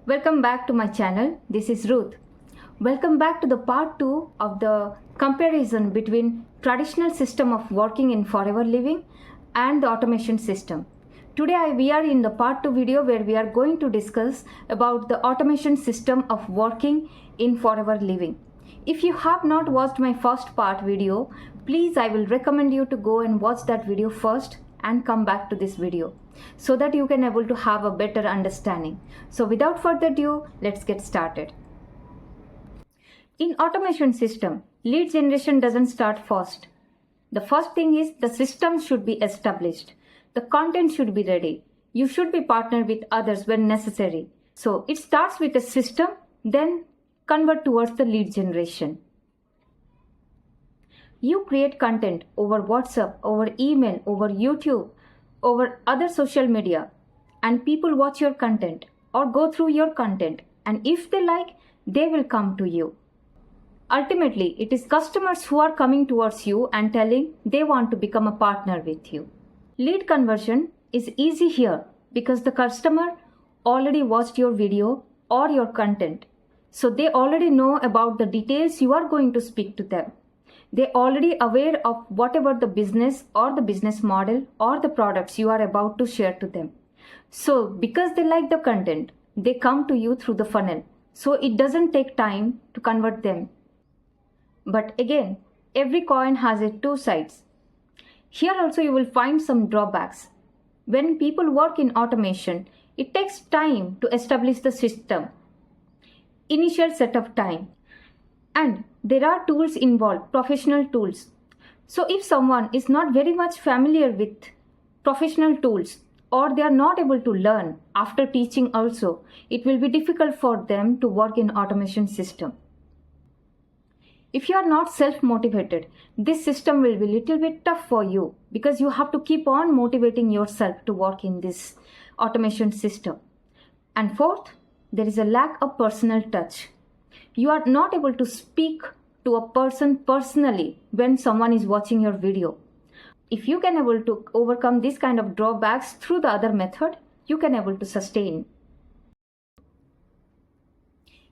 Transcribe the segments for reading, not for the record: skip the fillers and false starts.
Welcome back to my channel. This is Ruth. Welcome back to the part 2 of the comparison between traditional system of working in forever living and the automation system. Today we are in the part 2 video where we are going to discuss about the automation system of working in forever living. If you have not watched my first part video, please I will recommend you to go and watch that video first and come back to this video so that you can able to have a better understanding. So without further ado, let's get started. In automation system, lead generation doesn't start first. The first thing is the system should be established. The content should be ready. You should be partnered with others when necessary. So it starts with a system, then convert towards the lead generation. You create content over WhatsApp, over email, over YouTube, over other social media, and people watch your content or go through your content, and if they like, they will come to you. Ultimately, it is customers who are coming towards you and telling they want to become a partner with you. Lead conversion is easy here because the customer already watched your video or your content. So they already know about the details you are going to speak to them. They already aware of whatever the business or the business model or the products you are about to share to them. So because they like the content, they come to you through the funnel. So it doesn't take time to convert them. But again, every coin has its two sides. Here also you will find some drawbacks. When people work in automation, it takes time to establish the system. Initial setup time. And there are tools involved, professional tools. So if someone is not very much familiar with professional tools or they are not able to learn after teaching also, it will be difficult for them to work in automation system. If you are not self-motivated, this system will be a little bit tough for you because you have to keep on motivating yourself to work in this automation system. And fourth, there is a lack of personal touch. You are not able to speak to a person personally when someone is watching your video. If you can able to overcome this kind of drawbacks through the other method, you can able to sustain.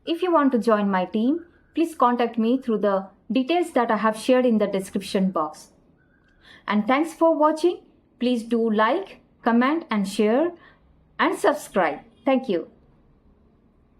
If you want to join my team, please contact me through the details that I have shared in the description box. And thanks for watching. Please do like, comment and share and subscribe. Thank you.